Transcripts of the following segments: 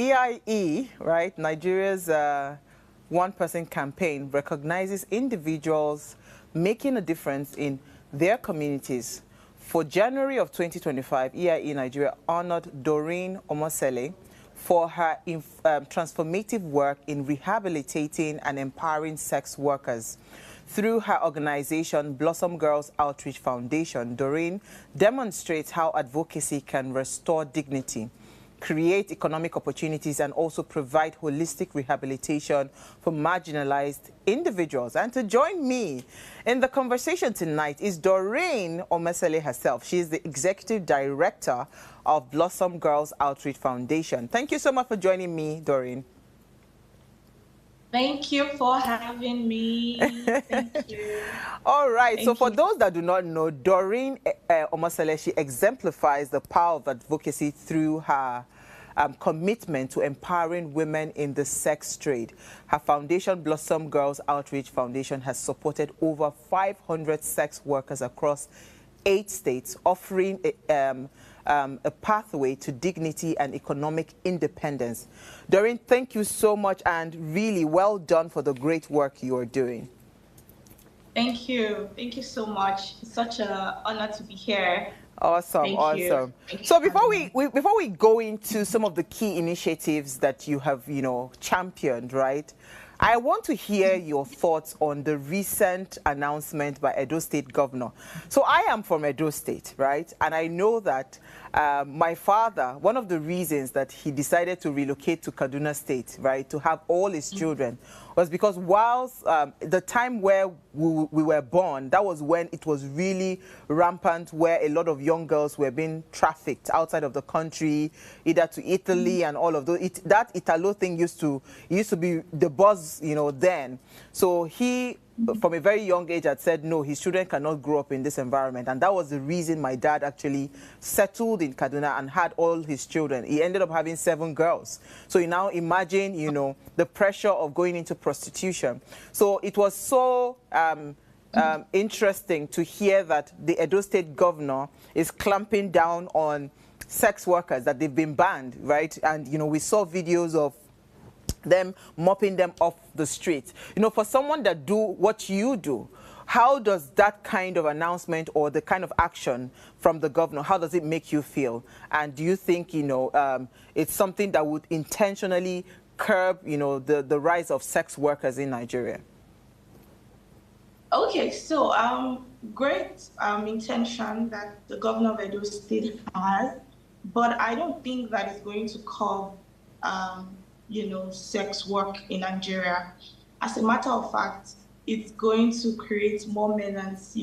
EiE, right, Nigeria's one-person campaign recognizes individuals making a difference in their communities. For January of 2025, EiE Nigeria honored Doreen Omosele for her transformative work in rehabilitating and empowering sex workers. Through her organization, Blossom Girls Outreach Foundation, Doreen demonstrates how advocacy can restore dignity, create economic opportunities, and also provide holistic rehabilitation for marginalized individuals. And to join me in the conversation tonight is Doreen Omosele herself. She is the Executive Director of Blossom Girls Outreach Foundation. Thank you so much for joining me, Doreen. Thank you for having me. Thank you. All right. So for those that do not know, Doreen Omosele, she exemplifies the power of advocacy through her commitment to empowering women in the sex trade. Her foundation, Blossom Girls Outreach Foundation, has supported over 500 sex workers across 8 states, offering a pathway to dignity and economic independence. Doreen, thank you so much, and really well done for the great work you are doing. Thank you. Thank you so much. It's such an honor to be here. Awesome, awesome. So before we go into some of the key initiatives that you have, championed, right? I want to hear your thoughts on the recent announcement by Edo State Governor. So I am from Edo State, right? And I know that my father, one of the reasons that he decided to relocate to Kaduna State, right, to have all his children, was because whilst the time where we were born, that was when it was really rampant, where a lot of young girls were being trafficked outside of the country, either to Italy and all of those. That Italo thing used to be the buzz, then. So he, from a very young age, had said, no, his children cannot grow up in this environment. And that was the reason my dad actually settled in Kaduna and had all his children. He ended up having 7 girls. So you now imagine, the pressure of going into prostitution. So it was so interesting to hear that the Edo State Governor is clamping down on sex workers, that they've been banned, right? And, we saw videos of them mopping them off the streets. For someone that do what you do, how does that kind of announcement or the kind of action from the governor, how does it make you feel? And do you think, it's something that would intentionally curb, the rise of sex workers in Nigeria? Okay, so great intention that the governor of Edo State has, but I don't think that is going to curb sex work in Nigeria. As a matter of fact, it's going to create more menace,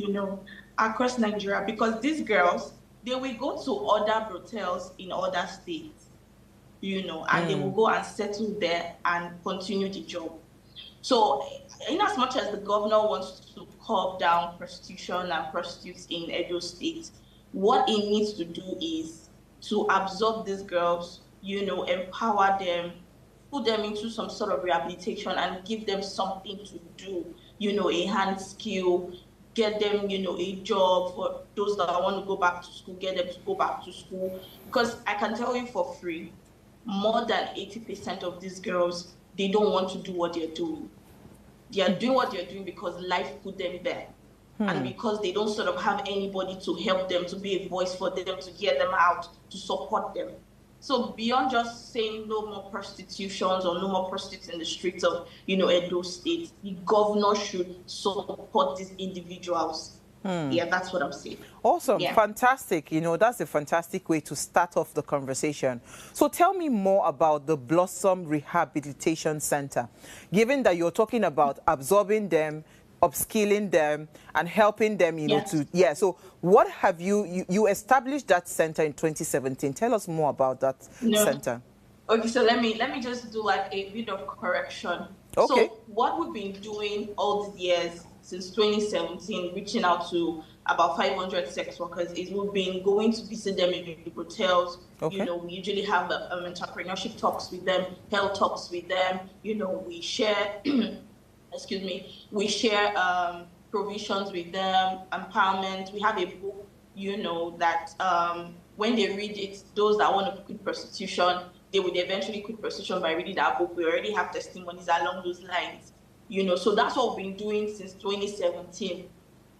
across Nigeria, because these girls, they will go to other brothels in other states, and they will go and settle there and continue the job. So, in as much as the governor wants to curb down prostitution and prostitutes in Edo State, what he needs to do is to absorb these girls, empower them, put them into some sort of rehabilitation and give them something to do, a hand skill, get them, a job. For those that want to go back to school, get them to go back to school. Because I can tell you for free, more than 80% of these girls, they don't want to do what they're doing. They are doing what they're doing because life put them there. And because they don't sort of have anybody to help them, to be a voice for them, to hear them out, to support them. So beyond just saying no more prostitutions or no more prostitutes in the streets of, Edo State, the governor should support these individuals. Yeah, that's what I'm saying. Awesome. Yeah. Fantastic. That's a fantastic way to start off the conversation. So tell me more about the Blossom Rehabilitation Center. Given that you're talking about absorbing them, upskilling them, and helping them, so what have you established that center in 2017? Tell us more about that center. Okay, so let me just do like a bit of correction. Okay. So what we've been doing all these years since 2017, reaching out to about 500 sex workers, is we've been going to visit them in the hotels. Okay. We usually have entrepreneurship talks with them, health talks with them. We share we share provisions with them, empowerment. We have a book, that when they read it, those that want to quit prostitution, they would eventually quit prostitution by reading that book. We already have testimonies along those lines, you know. So that's what we've been doing since 2017.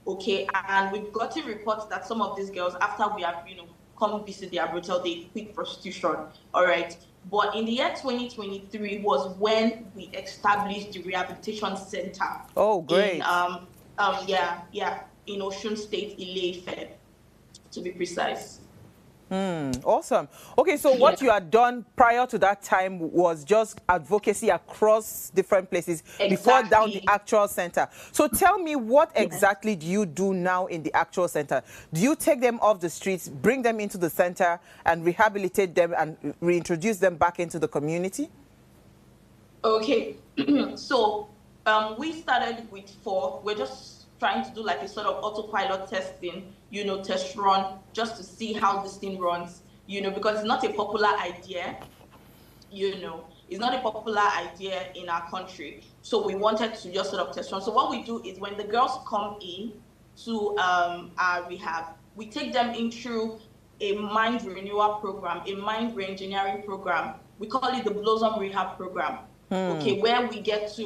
Okay, and we've gotten reports that some of these girls, after we have, you know, come visit their brothel, they quit prostitution. All right. But in the year 2023 was when we established the rehabilitation center. Oh, great. In Osun State, EiE, to be precise. Awesome. Okay, so what you had done prior to that time was just advocacy across different places before down the actual center. So tell me, what exactly do you do now in the actual center? Do you take them off the streets, bring them into the center, and rehabilitate them and reintroduce them back into the community? Okay, so we started with 4. We're just trying to do like a sort of autopilot testing, you know, test run, just to see how this thing runs, you know, because it's not a popular idea, you know, it's not a popular idea in our country. So we wanted to just sort of test run. So what we do is when the girls come in to our rehab, we take them in through a mind renewal program, a mind reengineering program. We call it the Blossom Rehab Program. Okay, where we get to,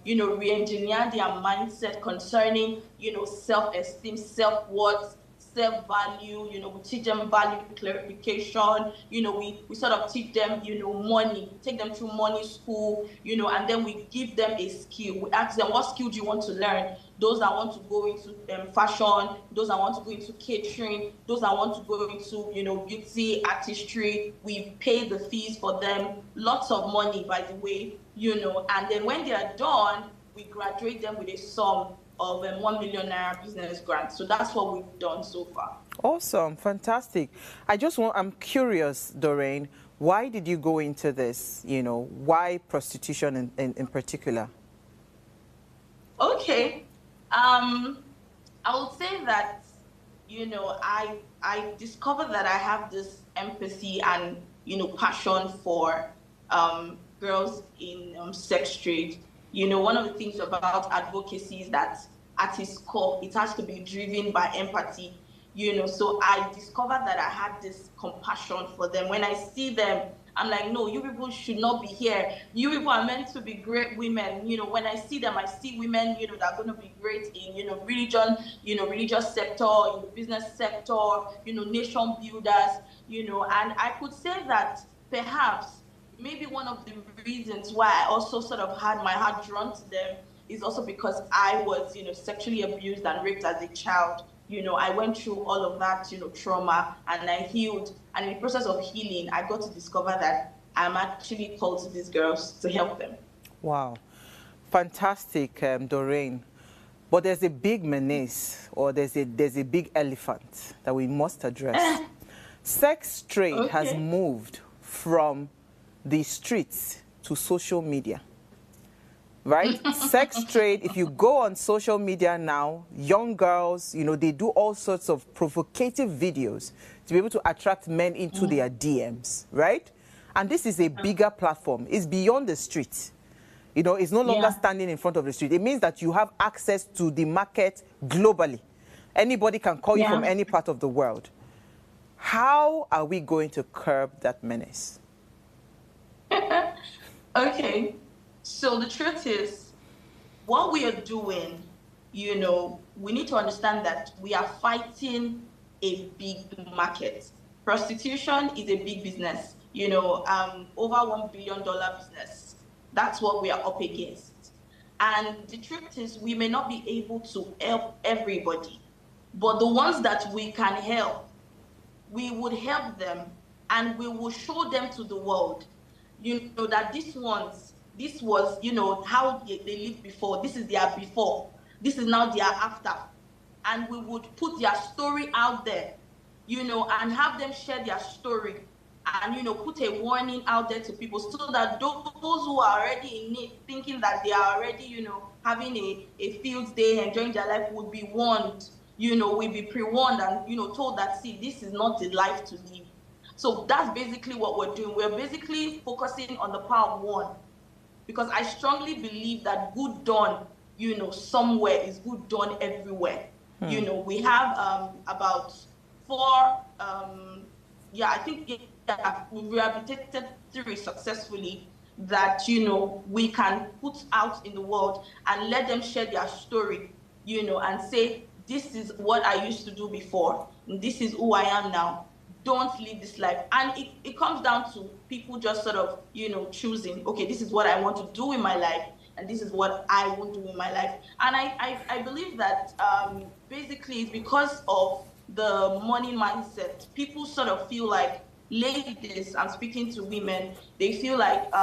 you know, re-engineer their mindset concerning, you know, self-esteem, self-worth, self-value. You know, we teach them value clarification. You know, we sort of teach them, you know, money, take them through money school, you know, and then we give them a skill. We ask them, what skill do you want to learn? Those that want to go into fashion, those that want to go into catering, those that want to go into, you know, beauty, artistry, we pay the fees for them, lots of money, by the way, you know, and then when they are done, we graduate them with a sum of a 1 million naira business grant. So that's what we've done so far. Awesome, fantastic. I'm curious, Doreen, why did you go into this? You know, why prostitution in particular? Okay. I would say that, you know, I discovered that I have this empathy and, you know, passion for girls in sex trade. You know, one of the things about advocacy is that at its core, it has to be driven by empathy. You know, so I discovered that I had this compassion for them. When I see them, I'm like, no, you people should not be here. You people are meant to be great women. You know, when I see them, I see women, you know, that are going to be great in, you know, religion, you know, religious sector, in the business sector, you know, nation builders, you know, and I could say that perhaps maybe one of the reasons why I also sort of had my heart drawn to them is also because I was, you know, sexually abused and raped as a child. You know, I went through all of that, you know, trauma, and I healed. And in the process of healing, I got to discover that I'm actually called to these girls to help them. Wow. Fantastic, Doreen. But there's a big menace, or there's a big elephant that we must address. Sex trade has moved from the streets to social media. Right? Sex trade, if you go on social media now, young girls, you know, they do all sorts of provocative videos to be able to attract men into their DMs, right? And this is a bigger platform. It's beyond the street. You know, it's no longer standing in front of the street. It means that you have access to the market globally. Anybody can call you from any part of the world. How are we going to curb that menace? Okay. So the truth is, what we are doing, you know, we need to understand that we are fighting a big market. Prostitution is a big business, you know, over $1 billion business. That's what we are up against. And the truth is, we may not be able to help everybody, but the ones that we can help, we would help them, and we will show them to the world, you know, that this was, you know, how they lived before. This is their before. This is now their after. And we would put their story out there, you know, and have them share their story and, you know, put a warning out there to people so that those who are already in it, thinking that they are already, you know, having a field day, enjoying their life, would be warned, you know, will be pre-warned and, you know, told that, see, this is not the life to live. So that's basically what we're doing. We're basically focusing on the power of one. Because I strongly believe that good done, you know, somewhere is good done everywhere. You know, we have about 4, I think have rehabilitated through it successfully, that, we can put out in the world and let them share their story, and say, this is what I used to do before, and this is who I am now. Don't live this life. And it comes down to people just sort of, choosing, okay, this is what I want to do in my life, and this is what I won't do in my life. And I believe that basically it's because of the money mindset. People sort of feel like, ladies, I'm speaking to women, they feel like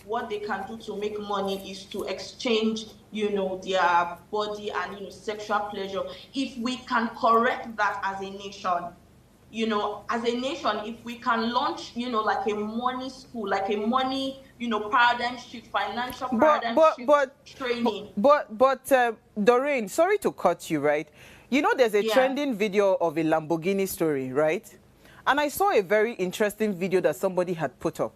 what they can do to make money is to exchange, their body and, sexual pleasure. If we can correct that as a nation, if we can launch, like a money school, like a money, paradigm shift, financial paradigm shift training. But Doreen, sorry to cut you, right? There's a trending video of a Lamborghini story, right? And I saw a very interesting video that somebody had put up.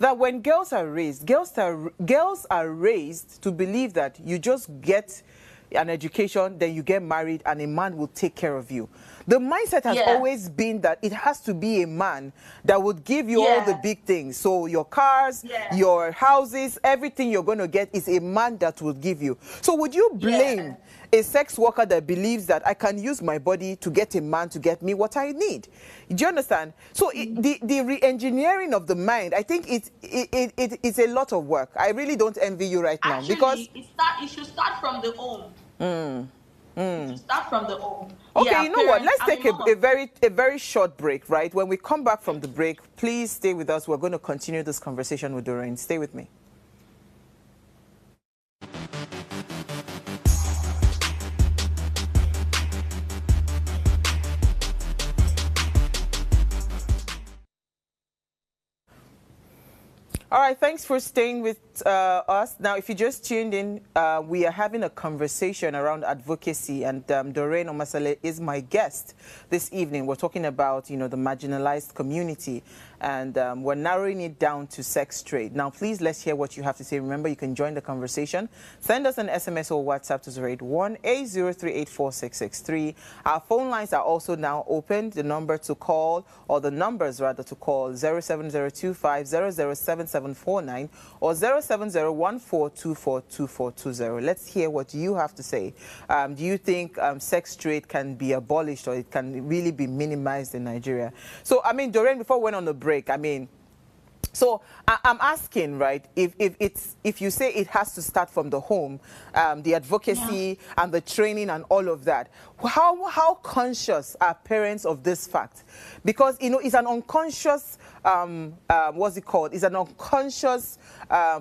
That when girls are raised, girls are raised to believe that you just get an education, then you get married, and a man will take care of you. The mindset has always been that it has to be a man that would give you all the big things. So your cars, your houses, everything you're going to get is a man that will give you. So would you blame a sex worker that believes that I can use my body to get a man to get me what I need? Do you understand? So the re-engineering of the mind, I think it's a lot of work. I really don't envy you right now. Actually, because it should start from the home. It should start from the home. Okay, you know what? Let's take a very short break, right? When we come back from the break, please stay with us. We're going to continue this conversation with Doreen. Stay with me. All right, thanks for staying with us. Now, if you just tuned in, we are having a conversation around advocacy, and Doreen Omosele is my guest this evening. We're talking about, the marginalized community, and we're narrowing it down to sex trade. Now, please, let's hear what you have to say. Remember, you can join the conversation. Send us an SMS or WhatsApp to 081-803-84663. Our phone lines are also now open. The number to call, or the numbers rather to call, 07025007749 or 07014242420. Let's hear what you have to say. Do you think sex trade can be abolished, or it can really be minimized in Nigeria? So, Doreen, before we went on the break, so I'm asking, right, if you say it has to start from the home, the advocacy and the training and all of that, how conscious are parents of this fact? Because, it's an unconscious, what's it called? It's an unconscious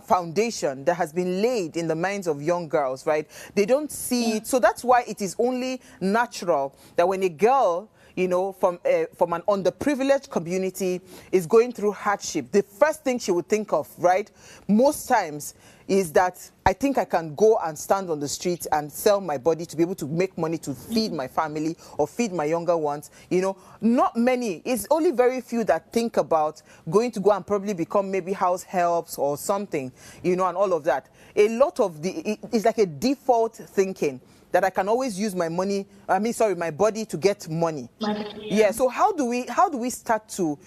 foundation that has been laid in the minds of young girls, right? They don't see it. So that's why it is only natural that when a girl, from an underprivileged community is going through hardship, the first thing she would think of, right, most times is that I think I can go and stand on the street and sell my body to be able to make money to feed my family or feed my younger ones. Not many, it's only very few that think about going to go and probably become maybe house helps or something, and all of that. A lot of it's like a default thinking that I can always use my my body to get money. Yeah. So how do we start to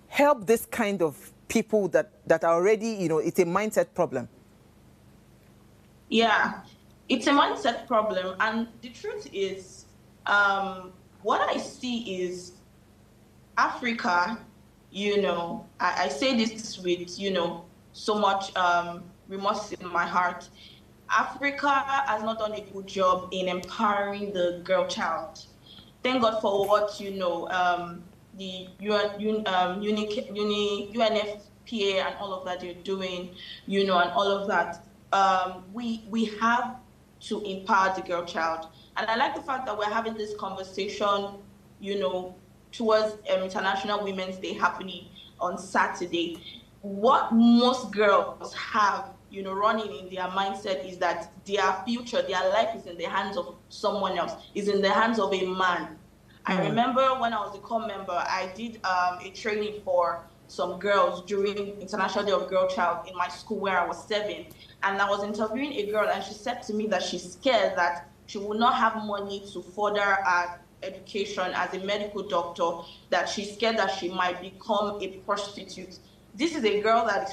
help this kind of people that are already, it's a mindset problem? Yeah, it's a mindset problem. And the truth is, what I see is Africa, I say this with, so much remorse in my heart. Africa has not done a good job in empowering the girl child. Thank God for what, the UNFPA and all of that you're doing, and all of that. We have to empower the girl child. And I like the fact that we're having this conversation, towards International Women's Day happening on Saturday. What most girls have, running in their mindset is that their future, their life is in the hands of someone else, is in the hands of a man. I remember when I was a core member, I did a training for some girls during International Day of Girl Child in my school where I was 7. And I was interviewing a girl, and she said to me that she's scared that she will not have money to further her education as a medical doctor that she's scared that she might become a prostitute. This is a girl that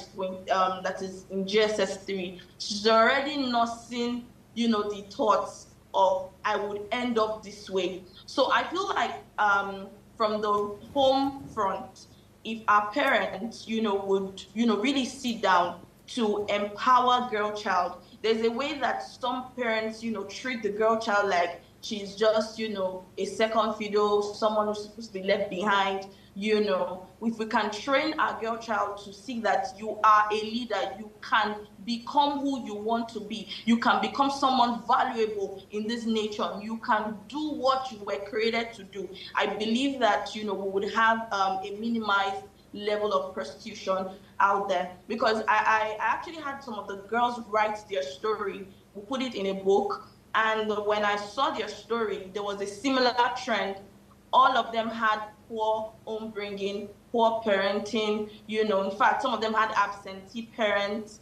is in GSS3. She's already nursing, the thoughts of I would end up this way. So I feel like from the home front, if our parents, would, really sit down to empower girl child. There's a way that some parents, treat the girl child like she's just, a second fiddle, someone who's supposed to be left behind. If we can train our girl child to see that you are a leader, you can become who you want to be. You can become someone valuable in this nation. You can do what you were created to do. I believe that, we would have a minimized level of prostitution out there, because I actually had some of the girls write their story. We put it in a book, and when I saw their story, there was a similar trend. All of them had poor home bringing, poor parenting, in fact, some of them had absentee parents,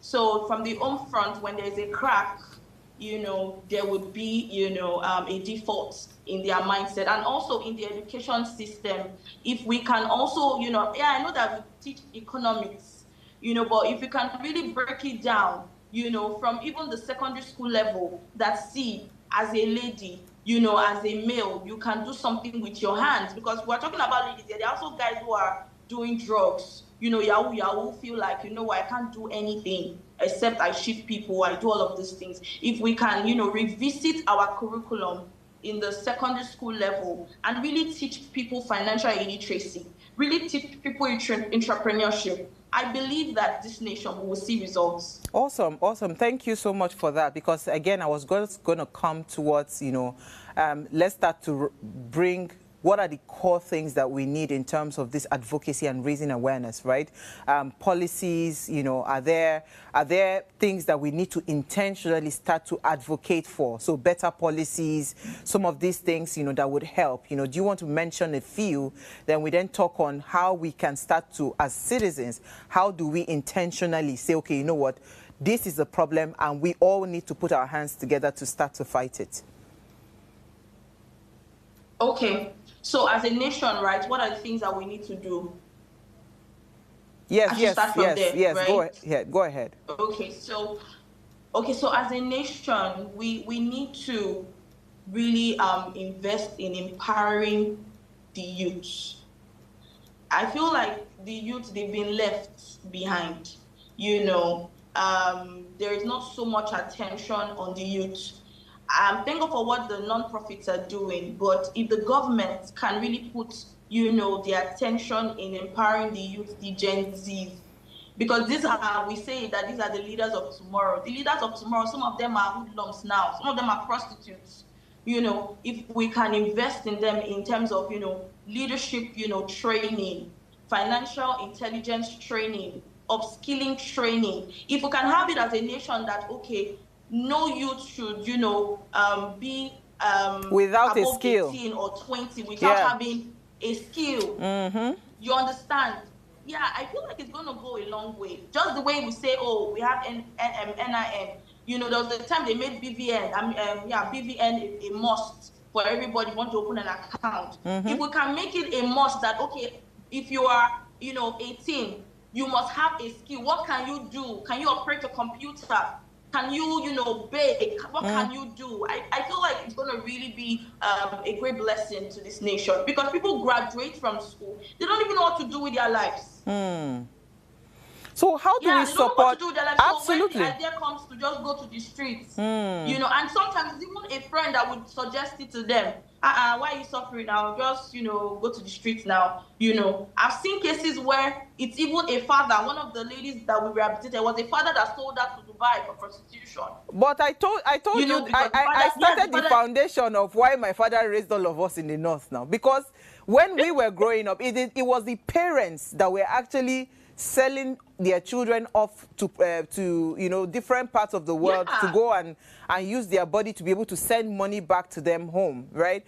So from the home front, when there's a crack, there would be, a default in their mindset. And also in the education system, if we can also, I know that we teach economics, but if we can really break it down, from even the secondary school level, that see, as a lady, as a male, you can do something with your hands. Because we're talking about ladies here, there are also guys who are doing drugs, yahoo, feel like, I can't do anything except I shoot people, I do all of these things. If we can, revisit our curriculum in the secondary school level and really teach people financial illiteracy, really teach people entrepreneurship, I believe that this nation will see results. Awesome, awesome. Thank you so much for that, because again, I was going to come towards, let's start to bring what are the core things that we need in terms of this advocacy and raising awareness, right? Policies, are there things that we need to intentionally start to advocate for? So better policies, some of these things, that would help. Do you want to mention a few? Then we then talk on how we can start to, as citizens, how do we intentionally say, okay, you know what, this is a problem and we all need to put our hands together to start to fight it. Okay. So as a nation, right, what are the things that we need to do? Yes, right? Go ahead. Okay, so as a nation, we need to really invest in empowering the youth. I feel like the youth, they've been left behind. There is not so much attention on the youth. I'm thankful for what the non-profits are doing, but if the government can really put, their attention in empowering the youth, the Gen Zs, because we say that these are the leaders of tomorrow. The leaders of tomorrow, some of them are hoodlums now, some of them are prostitutes. If we can invest in them in terms of, leadership, training, financial intelligence training, upskilling training, if we can have it as a nation that, okay, no youth should, be without a skill, 18 or 20 without having a skill. You understand? Yeah, I feel like it's going to go a long way. Just the way we say, oh, we have NIN. There was the time they made BVN. BVN a must for everybody who wants to open an account. If we can make it a must that, okay, if you are, 18, you must have a skill. What can you do? Can you operate a computer? Can you, bake? What can you do? I feel like it's going to really be a great blessing to this nation, because people graduate from school. They don't even know what to do with their lives. So how do we support? They don't know what to do with their lives. Absolutely. So when the idea comes to just go to the streets, and sometimes even a friend that would suggest it to them, why are you suffering now? Just, go to the streets now. I've seen cases where it's even a father, one of the ladies that we rehabilitated was a father that sold her to Dubai for prostitution. But I told you, I started the foundation of why my father raised all of us in the north now. Because when we were growing up, it was the parents that were actually selling their children off to you know, different parts of the world to go and use their body to be able to send money back to them home, right?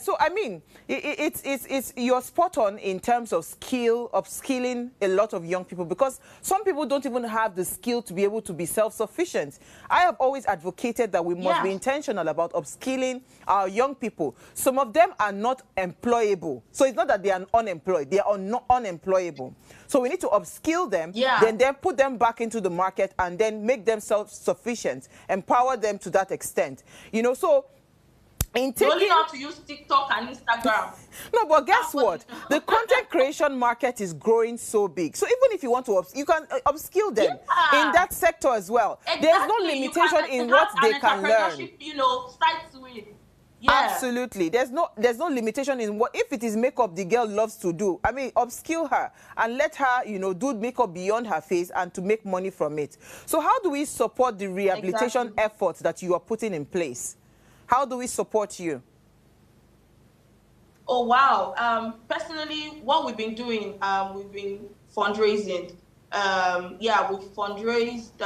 So I mean, it's you're spot on in terms of upskilling a lot of young people, because some people don't even have the skill to be able to be self-sufficient. I have always advocated that we must be intentional about upskilling our young people. Some of them are not employable, so it's not that they are unemployed, they are not unemployable. So we need to upskill them, then put them back into the market, and then make them self-sufficient, empower them to that extent. You know, so in taking... You only know how to use TikTok and Instagram. No, but guess what? The content creation market is growing so big. So even if you want to, you can upskill them in that sector as well. There's no limitation in what they can learn. You know, start to it. Absolutely. There's no limitation in what, if it is makeup the girl loves to do. I mean, upskill her and let her, you know, do makeup beyond her face and to make money from it. So how do we support the rehabilitation efforts that you are putting in place? How do we support you? Oh, wow. Personally, what we've been doing, we've been fundraising. We've fundraised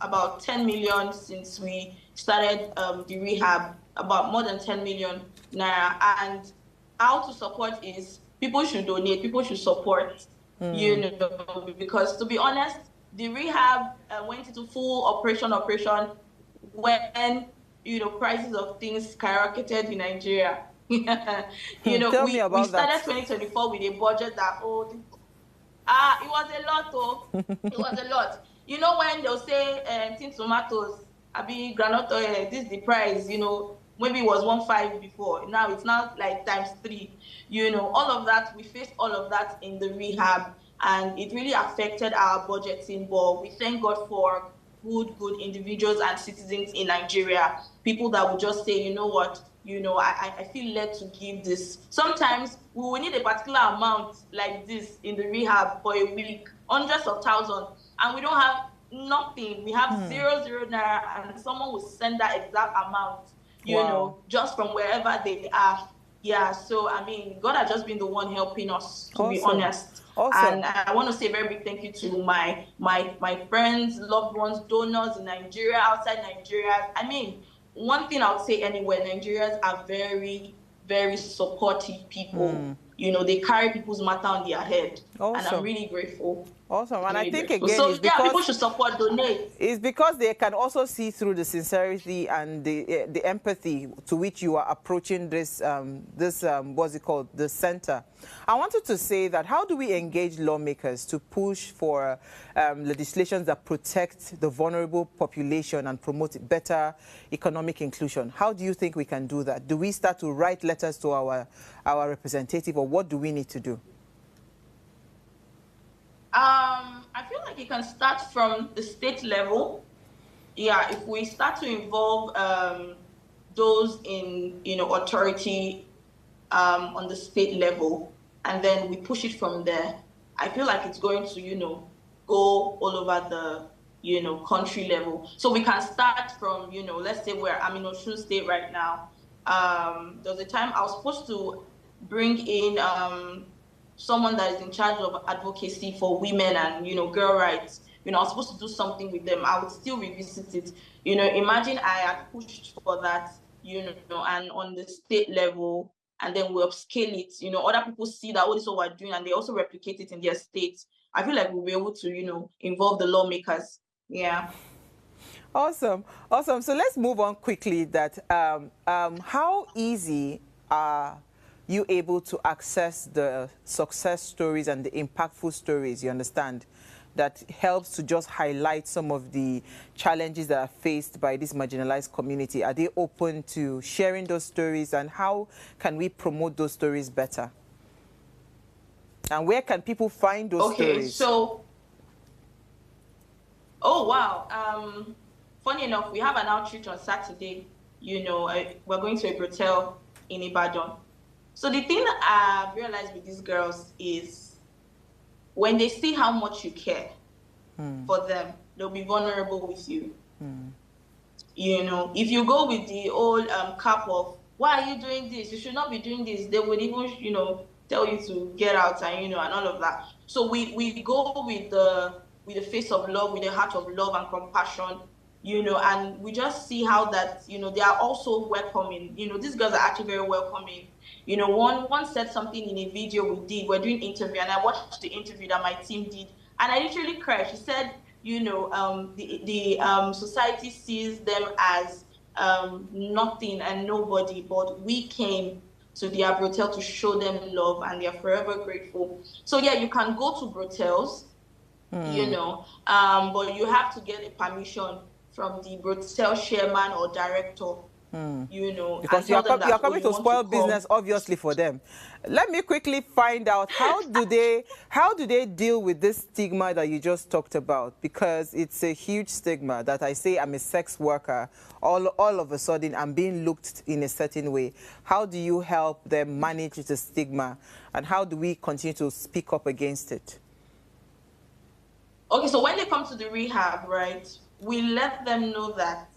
about 10 million since we started the rehab, about more than 10 million naira. And how to support is people should donate, people should support, you know, because to be honest, the rehab went into full operation when, you know, prices of things skyrocketed in Nigeria. You know, we started 2024 with a budget that, it was a lot, it was a lot. You know, when they'll say, tin tomatoes, abi granite oil, this is the price, you know, maybe it was 1.5 before, now it's now like ×3, you know, all of that, we faced all of that in the rehab, and it really affected our budgeting, but we thank God for good individuals and citizens in Nigeria, people that would just say, you know what, you know, I feel led to give this. Sometimes we will need a particular amount like this in the rehab for a week, hundreds of thousands, and we don't have nothing. We have 0 naira, and someone will send that exact amount, you know, just from wherever they are. Yeah, so I mean, God has just been the one helping us, to be honest. And I want to say a very big thank you to my friends, loved ones, donors in Nigeria, outside Nigeria. I mean, one thing I would say anywhere, Nigerians are very, very supportive people. You know, they carry people's matter on their head. And I'm really grateful. And I think again, so people should support, donate. It's because they can also see through the sincerity and the empathy to which you are approaching this what's it called, the center. I wanted to say that, how do we engage lawmakers to push for legislations that protect the vulnerable population and promote better economic inclusion? How do you think we can do that? Do we start to write letters to our representative, or what do we need to do? I feel like it can start from the state level. Yeah, if we start to involve those in, you know, authority on the state level, and then we push it from there, I feel like it's going to, you know, go all over the, you know, country level. So we can start from, you know, let's say I'm in Osun State right now. There was a time I was supposed to bring in someone that is in charge of advocacy for women and, you know, girl rights. You know, I was supposed to do something with them. I would still revisit it. You know, imagine I had pushed for that, you know, and on the state level, and then we upscale it. You know, other people see that, this is what we're doing, and they also replicate it in their states. I feel like we'll be able to, you know, involve the lawmakers. Yeah. Awesome. So let's move on quickly. That how easy are you able to access the success stories and the impactful stories, you understand, that helps to just highlight some of the challenges that are faced by this marginalized community? Are they open to sharing those stories, and how can we promote those stories better? And where can people find those stories? So, funny enough, we have an outreach on Saturday. You know, we're going to a brothel in Ibadan. So the thing I've realized with these girls is when they see how much you care for them, they'll be vulnerable with you. You know, if you go with the old cap of, why are you doing this? You should not be doing this. They would even, you know, tell you to get out, and and all of that. So we go with the face of love, with the heart of love and compassion, and we just see how that, they are also welcoming. These girls are actually very welcoming. One said something in a video we did. We're doing interview, and I watched the interview that my team did, and I literally cried. She said, the society sees them as nothing and nobody, but we came to their brothel to show them love, and they're forever grateful. So yeah, you can go to brotels, but you have to get a permission from the brothel chairman or director. Because you are coming to spoil business, obviously, for them. Let me quickly find out, how do they deal with this stigma that you just talked about? Because it's a huge stigma that I say I'm a sex worker, all of a sudden I'm being looked in a certain way. How do you help them manage the stigma, and how do we continue to speak up against it? Okay, so when they come to the rehab, right, we let them know that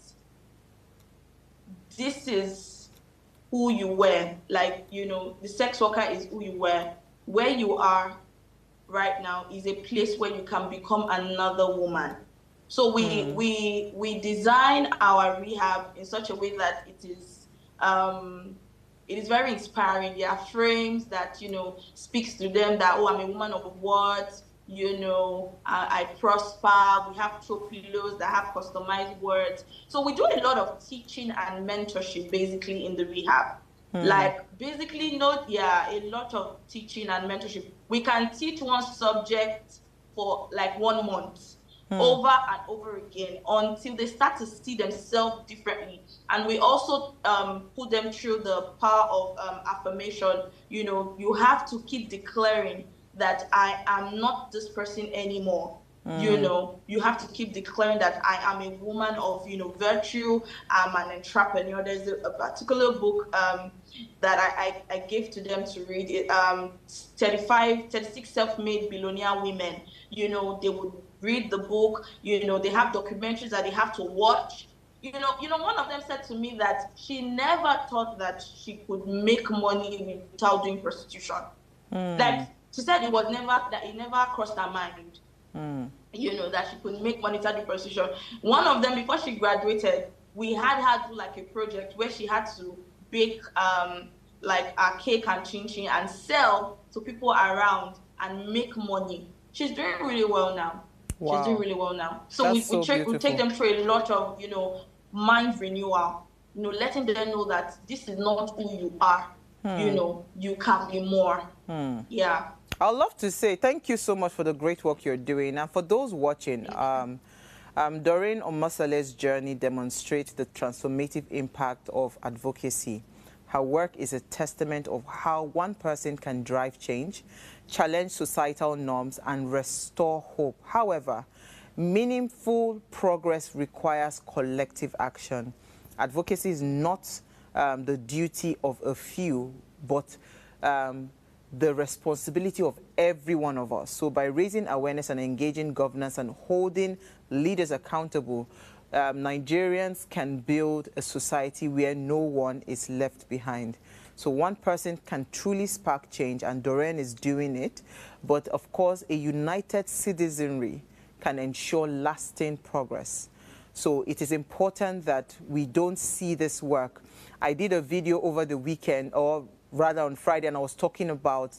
this is who you were. Like, the sex worker is who you were. Where you are right now is a place where you can become another woman. So we design our rehab in such a way that it is very inspiring. There are frames that, speaks to them that, oh, I'm a woman of what, I prosper. We have throw pillows that have customized words. So we do a lot of teaching and mentorship basically in the rehab. Like basically a lot of teaching and mentorship. We can teach one subject for like 1 month over and over again until they start to see themselves differently. And we also put them through the power of affirmation. You have to keep declaring that I am not this person anymore. You have to keep declaring that I am a woman of, virtue. I'm an entrepreneur. There's a particular book that I gave to them to read. 36 self-made billionaire women. They would read the book. They have documentaries that they have to watch. One of them said to me that she never thought that she could make money without doing prostitution. Like, she said it never crossed her mind, that she could make money without doing prostitution. One of them, before she graduated, we had her do like a project where she had to bake like a cake and chin-chin and sell to people around and make money. She's doing really well now. Wow. She's doing really well now. So we take them through a lot of, mind renewal, letting them know that this is not who you are. You can be more. Yeah. I'd love to say thank you so much for the great work you're doing. And for those watching, Doreen Omosele's journey demonstrates the transformative impact of advocacy. Her work is a testament of how one person can drive change, challenge societal norms, and restore hope. However, meaningful progress requires collective action. Advocacy is not the duty of a few, but the responsibility of every one of us. So by raising awareness and engaging governance and holding leaders accountable, Nigerians can build a society where no one is left behind. So one person can truly spark change, and Doreen is doing it. But of course, a united citizenry can ensure lasting progress. So it is important that we don't see this work. I did a video over the weekend, or rather on Friday, and I was talking about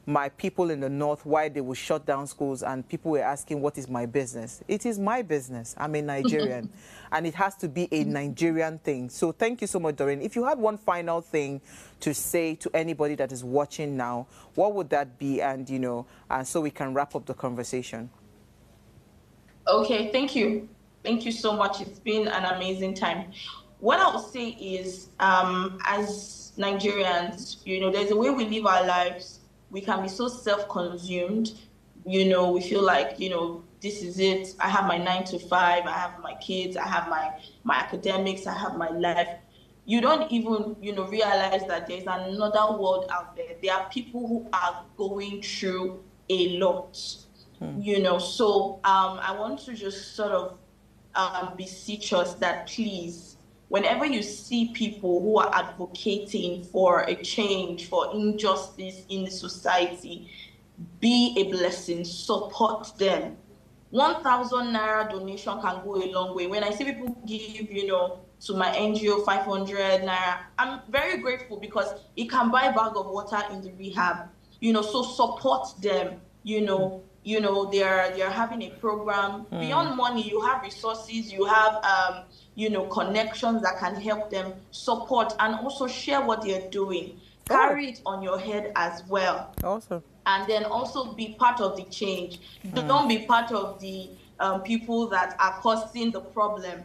my people in the north, why they will shut down schools, and people were asking, what is my business? It is my business. I'm a Nigerian, and it has to be a Nigerian thing. So thank you so much, Doreen. If you had one final thing to say to anybody that is watching now, what would that be? And, and so we can wrap up the conversation. Okay, thank you. Thank you so much. It's been an amazing time. What I would say is, as Nigerians, there's a way we live our lives. We can be so self-consumed. We feel like, this is it. I have my 9 to 5. I have my kids. I have my academics. I have my life. You don't even, realize that there's another world out there. There are people who are going through a lot. So I want to just sort of beseech us that please, whenever you see people who are advocating for a change, for injustice in the society, be a blessing, support them. 1,000 naira donation can go a long way. When I see people give, to my NGO 500 naira, I'm very grateful because it can buy a bag of water in the rehab. So support them. They're having a program. Beyond money, you have resources, you have connections that can help them support and also share what they're doing. Carry it on your head as well. Awesome. And then also be part of the change. Don't be part of the people that are causing the problem.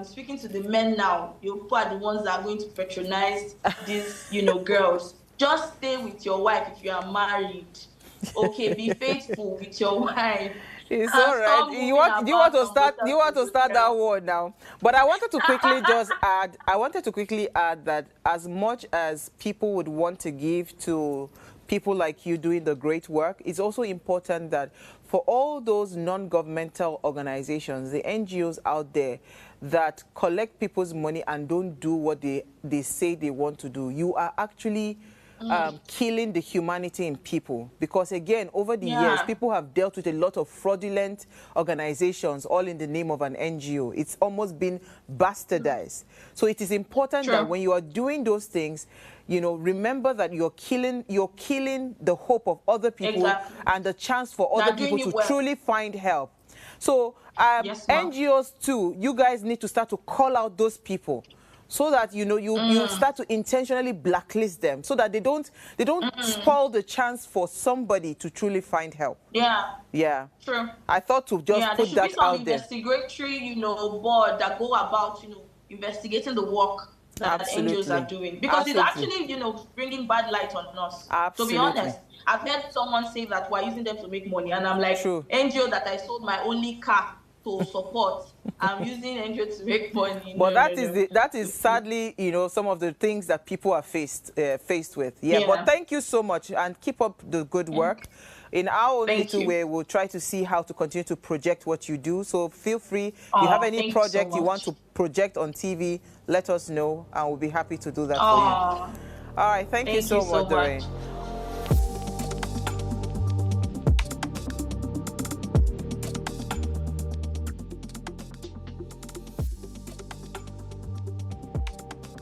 Speaking to the men now, you are the ones that are going to patronize these, girls. Just stay with your wife if you are married. Okay, be faithful with your wife. It's all right. Do you want to start that war now? But I wanted to quickly just add. I wanted to quickly add that as much as people would want to give to people like you doing the great work, it's also important that for all those non-governmental organizations, the NGOs out there that collect people's money and don't do what they say they want to do, you are actually killing the humanity in people. Because again, over the years, people have dealt with a lot of fraudulent organizations, all in the name of an NGO. It's almost been bastardized. So it is important that when you are doing those things, remember that you're killing the hope of other people and the chance for other people to truly find help. So NGOs too, you guys need to start to call out those people, so that you start to intentionally blacklist them, so that they don't spoil the chance for somebody to truly find help. Yeah. True. I thought to just put that out there. Investigatory, board that go about, investigating the work that NGOs are doing, because it's actually, bringing bad light on us. Absolutely. To be honest, I've heard someone say that we're using them to make money, and I'm like, NGO that I sold my only car to support, I'm using NGO to make money. But that is sadly, some of the things that people are faced with. But thank you so much, and keep up the good work. In our own little way, we'll try to see how to continue to project what you do. So feel free. If you have any project you want to project on TV, let us know, and we'll be happy to do that for you. All right. Thank you so much, Doreen.